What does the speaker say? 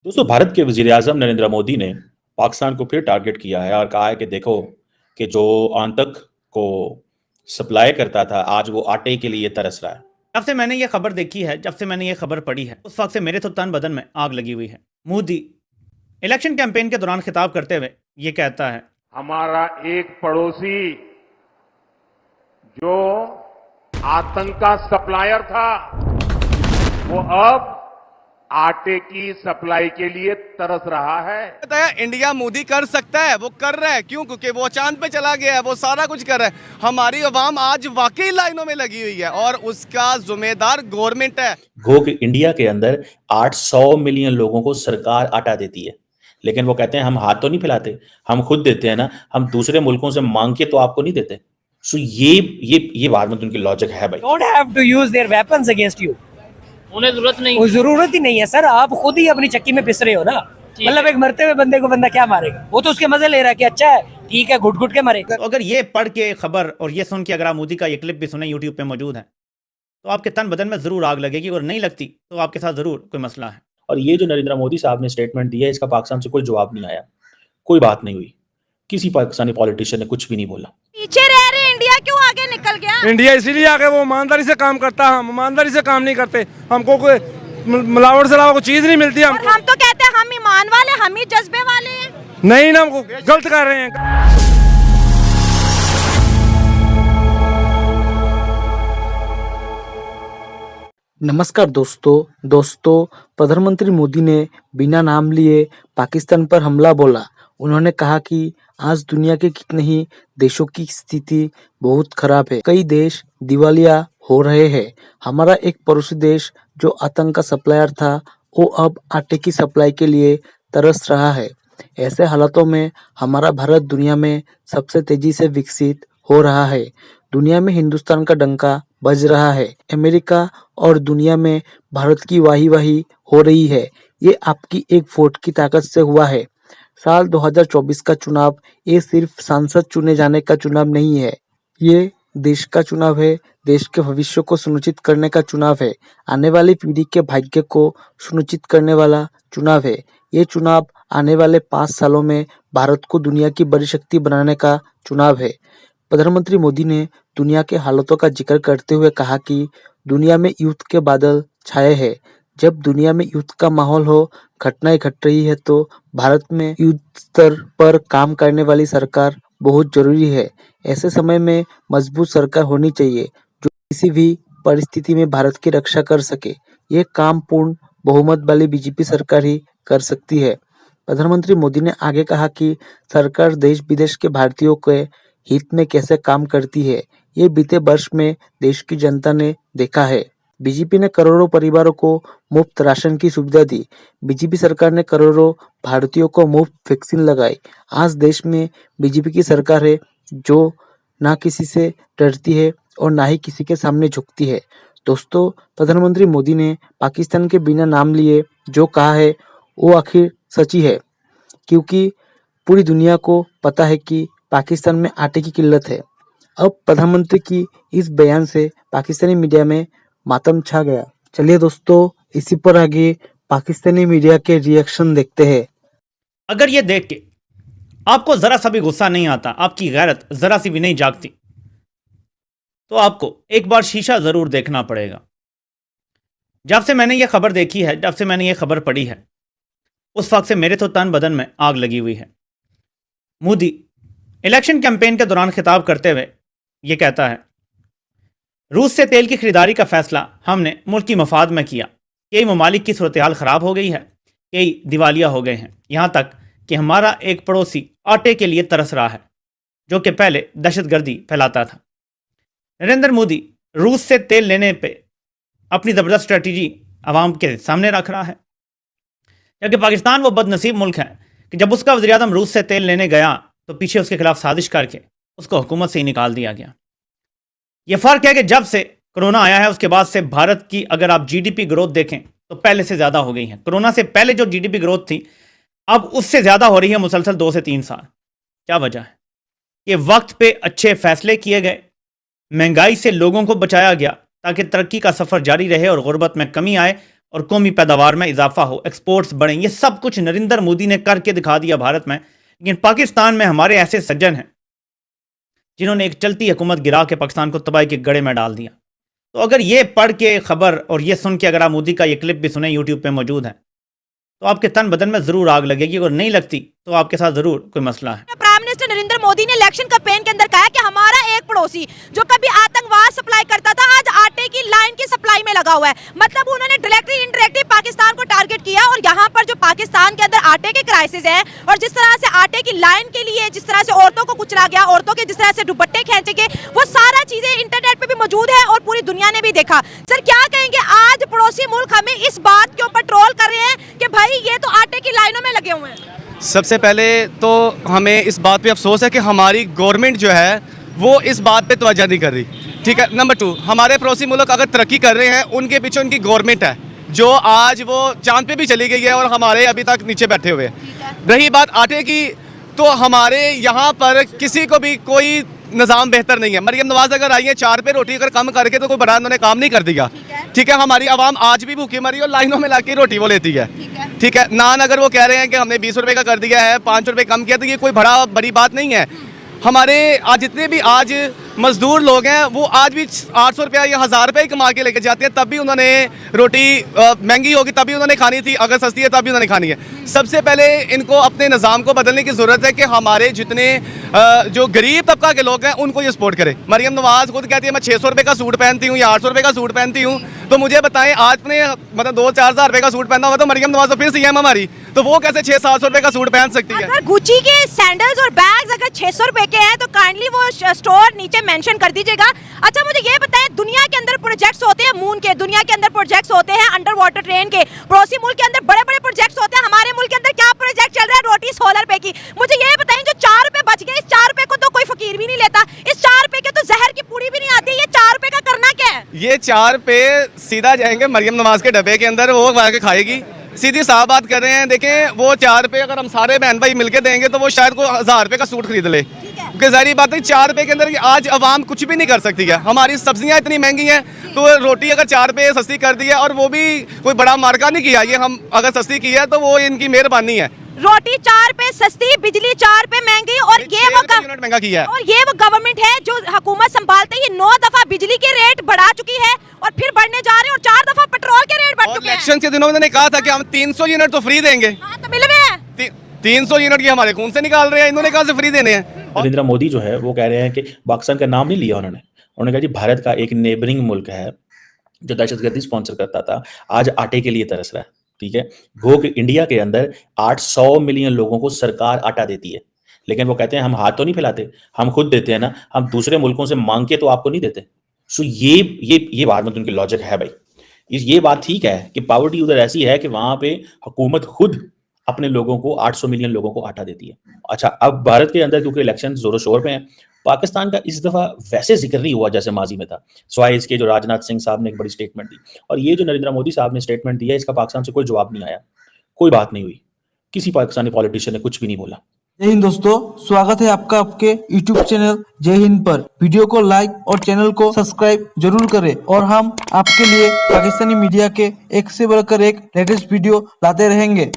दोस्तों, भारत के वज़ीर-ए-आज़म नरेंद्र मोदी ने पाकिस्तान को फिर टारगेट किया है और कहा है कि देखो कि जो आतंक को सप्लाई करता था, आज वो आटे के लिए तरस रहा है। जब से मैंने ये खबर देखी है, जब से मैंने ये खबर पढ़ी है, उस वक्त से मेरे तो तन बदन में आग लगी हुई है। मोदी इलेक्शन कैंपेन के दौरान खिताब करते हुए ये कहता है, हमारा एक पड़ोसी जो आतंक का सप्लायर था, वो अब आटे की सप्लाई के लिए तरस रहा है। इंडिया मोदी कर सकता है, वो कर रहा है। क्यों? क्योंकि वो चांद पे चला गया है, वो सारा कुछ कर रहा है। हमारी अवाम आज वाकई लाइनों में लगी हुई है और उसका जिम्मेदार गवर्नमेंट है। गो कि इंडिया के अंदर 800 मिलियन लोगों को सरकार आटा देती है, लेकिन वो कहते हैं हम हाथ तो नहीं फैलाते, हम खुद देते हैं ना, हम दूसरे मुल्कों से मांग के तो आपको नहीं देते। सो ये बात में उनकी लॉजिक है भाई। Don't have to use their weapons against you. उन्हें जरूरत नहीं। वो जरूरत ही नहीं है सर, आप खुद ही अपनी चक्की में पिस रहे हो ना। मतलब एक मरते हुए बंदे को बंदा क्या मारेगा? वो तो उसके मजे ले रहा है कि अच्छा है, ठीक है, घुट घुट के मरे। तो अगर ये पढ़ के खबर और ये सुन के अगर आप मोदी का ये क्लिप भी सुने, यूट्यूब पे मौजूद है, तो आपके तन बदन में जरूर आग लगेगी और नहीं लगती तो आपके साथ जरूर कोई मसला है। और ये जो नरेंद्र मोदी साहब ने स्टेटमेंट दिया है, इसका पाकिस्तान से कोई जवाब नहीं आया, कोई बात नहीं हुई, किसी पाकिस्तानी पॉलिटिशियन ने कुछ भी नहीं बोला। पीछे रह रहे इंडिया क्यों आगे निकल गया? इंडिया इसीलिए आगे, वो ईमानदारी से काम करता है, हम ईमानदारी से काम नहीं करते, हमको कोई मिलावट से अलावा कोई चीज नहीं मिलती। और हम तो कहते हैं हम ईमान वाले, हम ही जज्बे वाले हैं। नहीं ना, हमको गलत कर रहे हैं। नमस्कार दोस्तों, प्रधानमंत्री मोदी ने बिना नाम लिए पाकिस्तान पर हमला बोला। उन्होंने कहा कि आज दुनिया के कितने ही देशों की स्थिति बहुत खराब है, कई देश दिवालिया हो रहे हैं। हमारा एक पड़ोसी देश जो आतंक का सप्लायर था, वो अब आटे की सप्लाई के लिए तरस रहा है। ऐसे हालातों में हमारा भारत दुनिया में सबसे तेजी से विकसित हो रहा है। दुनिया में हिंदुस्तान का डंका बज रहा है। अमेरिका और दुनिया में भारत की वाही हो रही है। ये आपकी एक वोट की ताकत से हुआ है। साल 2024 का चुनाव ये सिर्फ सांसद चुने जाने का चुनाव नहीं है, ये देश का चुनाव है। देश के भविष्य को सुनिश्चित करने का चुनाव है। आने वाली पीढ़ी के भाग्य को सुनिश्चित करने वाला चुनाव है। ये चुनाव आने वाले 5 सालों में भारत को दुनिया की बड़ी शक्ति बनाने का चुनाव है। प्रधानमंत्री मोदी ने दुनिया के हालातों का जिक्र करते हुए कहा कि दुनिया में युद्ध के बादल छाए हैं। जब दुनिया में युद्ध का माहौल हो, घटनाएं घट रही है, तो भारत में युद्ध स्तर पर काम करने वाली सरकार बहुत जरूरी है। ऐसे समय में मजबूत सरकार होनी चाहिए जो किसी भी परिस्थिति में भारत की रक्षा कर सके। ये काम पूर्ण बहुमत वाली बीजेपी सरकार ही कर सकती है। प्रधानमंत्री मोदी ने आगे कहा कि सरकार देश विदेश के भारतीयों के हित में कैसे काम करती है, ये बीते वर्ष में देश की जनता ने देखा है। बीजेपी ने करोड़ों परिवारों को मुफ्त राशन की सुविधा दी। बीजेपी सरकार ने करोड़ों भारतीयों को मुफ्त वैक्सीन लगाई। आज देश में बीजेपी की सरकार है जो ना किसी से डरती है और ना ही किसी के सामने झुकती है। दोस्तों, प्रधानमंत्री मोदी ने पाकिस्तान के बिना नाम लिए जो कहा है वो आखिर सच्ची है, क्योंकि पूरी दुनिया को पता है कि पाकिस्तान में आटे की किल्लत है। अब प्रधानमंत्री की इस बयान से पाकिस्तानी मीडिया में मातम छा गया। चलिए दोस्तों, इसी पर आगे पाकिस्तानी मीडिया के रिएक्शन देखते हैं। अगर ये देख के आपको जरा सा भी गुस्सा नहीं आता, आपकी गैरत जरा सी भी नहीं जागती, तो आपको एक बार शीशा जरूर देखना पड़ेगा। जब से मैंने ये खबर देखी है, जब से मैंने ये खबर पढ़ी है, उस वक्त से मेरे तो तन बदन में आग लगी हुई है। मोदी इलेक्शन कैंपेन के दौरान खिताब करते हुए ये कहता है, रूस से तेल की खरीदारी का फैसला हमने मुल्की मफाद में किया। कई ममालिक की सूरत हाल ख़राब हो गई है, कई दिवालिया हो गए हैं, यहाँ तक कि हमारा एक पड़ोसी आटे के लिए तरस रहा है जो कि पहले दहशतगर्दी फैलाता था। नरेंद्र मोदी रूस से तेल लेने पे अपनी ज़बरदस्त स्ट्रेटजी आवाम के सामने रख रहा है, जबकि पाकिस्तान वो बदनसीब मुल्क है कि जब उसका वज़ीर-ए-आज़म रूस से तेल लेने गया तो पीछे उसके खिलाफ साजिश करके उसको हुकूमत से ही निकाल दिया गया। ये फ़र्क है कि जब से कोरोना आया है उसके बाद से भारत की अगर आप जीडीपी ग्रोथ देखें तो पहले से ज़्यादा हो गई है। कोरोना से पहले जो जीडीपी ग्रोथ थी अब उससे ज़्यादा हो रही है मुसलसल 2 से 3 साल। क्या वजह है? ये वक्त पे अच्छे फैसले किए गए, महंगाई से लोगों को बचाया गया ताकि तरक्की का सफ़र जारी रहे और गुर्बत में कमी आए, और कौमी पैदावार में इजाफा हो, एक्सपोर्ट्स बढ़ें। ये सब कुछ नरेंद्र मोदी ने करके दिखा दिया भारत में। लेकिन पाकिस्तान में हमारे ऐसे सज्जन हैं जिन्होंने एक चलती हुकूमत गिरा के पाकिस्तान को तबाही के गड़े में डाल दिया। तो अगर ये पढ़ के खबर और ये सुन के अगर आप मोदी का ये क्लिप भी सुने, यूट्यूब पे मौजूद है, तो आपके तन बदन में जरूर आग लगेगी। अगर नहीं लगती तो आपके साथ जरूर कोई मसला है। प्राइम मिनिस्टर नरेंद्र मोदी ने इलेक्शन कैंपेन के अंदर कहा कि हमारा एक पड़ोसी जो कभी आतंकवाद सप्लाई करता था आज आटे की लाइन की सप्लाई में लगा हुआ है। मतलब उन्होंने डायरेक्टली इनडायरेक्टली पाकिस्तान को टारगेट किया। और यहाँ पर जो पाकिस्तान के अंदर आटे के क्राइसिस है और जिस तरह से आटे की लाइन के लिए जिस तरह से औरतों को कुचला गया, औरतों के जिस तरह से दुपट्टे खींचे गए, वो सारा चीजें इंटरनेट पे भी मौजूद है और पूरी दुनिया ने भी देखा। सर क्या कहेंगे, आज पड़ोसी मुल्क हमें इस बात के ऊपर ट्रोल कर रहे हैं कि भाई ये तो आटे की लाइनों में लगे हुए हैं। सबसे पहले तो हमें इस बात पे अफसोस है कि हमारी गवर्नमेंट जो है वो इस बात पे तवज्जो नहीं कर रही, ठीक है। नंबर 2, हमारे पड़ोसी मुल्क अगर तरक्की कर रहे हैं उनके पीछे उनकी गवर्नमेंट है जो आज वो चांद पे भी चली गई है और हमारे अभी तक नीचे बैठे हुए हैं। रही बात आटे की, तो हमारे यहाँ पर किसी को भी कोई निज़ाम बेहतर नहीं है। मरियम नवाज अगर आई है 4 पे रोटी अगर कम करके तो कोई बड़ा उन्होंने काम नहीं कर दिया, ठीक है। हमारी आवाम आज भी भूखी मरी और लाइनों में लाके रोटी वो लेती है, ठीक है। नान अगर वो कह रहे हैं कि हमने 20 रुपए का कर दिया है, 5 रुपए कम किया, तो ये कोई बड़ी बात नहीं है। हमारे आज जितने भी आज मजदूर लोग हैं वो आज भी 800 रुपया या 1000 रुपये कमा के लेके जाते हैं, तब भी उन्होंने रोटी महंगी होगी तभी उन्होंने खानी थी, अगर सस्ती है तभी उन्होंने खानी है। सबसे पहले इनको अपने निज़ाम को बदलने की ज़रूरत है कि हमारे जितने जो गरीब तबका के लोग हैं उनको ये सपोर्ट करें। मरियम नवाज खुद कहती है मैं 600 रुपये का सूट पहनती हूँ या 800 रुपये का सूट पहनती हूँ, तो मुझे बताएं आपने मतलब 2-4 हज़ार रुपये का सूट पहना हुआ तो मरियम नवाज तो फिर सीएम हमारी, तो वो कैसे 600-700 रुपये का सूट पहन सकती है। अगर गुची के सैंडल्स और बैग्स अगर 600 रुपए के हैं तो काइंडली वो स्टोर नीचे मेंशन कर दीजिएगा। अच्छा मुझे ये बताएं, दुनिया के अंदर प्रोजेक्ट्स होते हैं मून के, दुनिया के अंदर प्रोजेक्ट्स होते हैं अंडर वाटर ट्रेन के, पड़ोसी मुल्क के अंदर बड़े बड़े प्रोजेक्ट्स होते हैं। हमारे मुल्क के अंदर क्या प्रोजेक्ट चल रहा है रोटी 16 रुपए की। मुझे ये बताएं जो 4 रुपए बच गए, इस 4 रुपए को तो कोई फकीर भी नहीं लेता, इस 4 रुपए के तो जहर की पूड़ी भी नहीं आती, ये 4 रुपए का करना क्या है? ये 4 रुपए सीधा जाएंगे मरियम नवाज के डब्बे के अंदर, वो के खाएगी। सीधी साफ बात कर रहे हैं, देखें वो 4 रुपए अगर हम सारे बहन भाई मिलके देंगे तो वो शायद को 1000 रुपए का सूट खरीद ले, क्योंकि जाहिर बात है 4 रुपए के अंदर आज अवाम कुछ भी नहीं कर सकती है। हमारी सब्जियां इतनी महंगी हैं तो रोटी अगर 4 रुपए सस्ती कर दी है, और वो भी कोई बड़ा मार्का नहीं किया, ये हम अगर सस्ती की है तो वो इनकी मेहरबानी है। रोटी 4 पे सस्ती, बिजली 4 पे महंगी, और ये वो यूनिट महंगा किया है। और ये वो गवर्नमेंट है जो हुकूमत संभालते हैं। ये 9 दफा बिजली के रेट बढ़ा चुकी है और फिर बढ़ने जा रहे हैं, और 4 दफा पेट्रोल के रेट बढ़ चुके हैं। इलेक्शन के दिनों में उन्होंने कहा था कि हम 300 यूनिट तो फ्री देंगे, तो मिल में है 300 यूनिट की हमारे खून से निकाल रहे हैं, इन्होंने कहा से फ्री देने हैं। नरेंद्र मोदी जो है वो कह रहे हैं कि पाकिस्तान का नाम नहीं लिया उन्होंने कहा जी भारत का एक नेबरिंग मुल्क है जो दहशतगर्दी स्पॉन्सर करता था, आज आटे के लिए तरस रहा है, ठीक है। भूख इंडिया के अंदर 800 मिलियन लोगों को सरकार आटा देती है, लेकिन वो कहते हैं हम हाथ तो नहीं फैलाते, हम खुद देते हैं ना, हम दूसरे मुल्कों से मांग के तो आपको नहीं देते। सो ये बात में उनकी लॉजिक है भाई, ये बात ठीक है कि पावर्टी उधर ऐसी है कि वहां पे हुकूमत खुद अपने लोगों को 800 मिलियन लोगों को आटा देती है। अच्छा अब भारत के अंदर क्योंकि इलेक्शन जोरों शोर पे हैं, पाकिस्तान का इस दफा वैसे जिक्र नहीं हुआ जैसे माजी में था, सिवाय इसके जो राजनाथ सिंह साहब ने एक बड़ी स्टेटमेंट दी, और ये जो नरेंद्र मोदी साहब ने स्टेटमेंट दिया इसका पाकिस्तान से कोई जवाब नहीं आया, कोई बात नहीं हुई, किसी पाकिस्तानी पॉलिटिशियन ने कुछ भी नहीं बोला। जय हिंद दोस्तों, स्वागत है आपका आपके YouTube चैनल जय हिंद पर। वीडियो को लाइक और चैनल को सब्सक्राइब जरूर करें, और हम आपके लिए पाकिस्तानी मीडिया के एक से बढ़कर एक लेटेस्ट वीडियो लाते रहेंगे।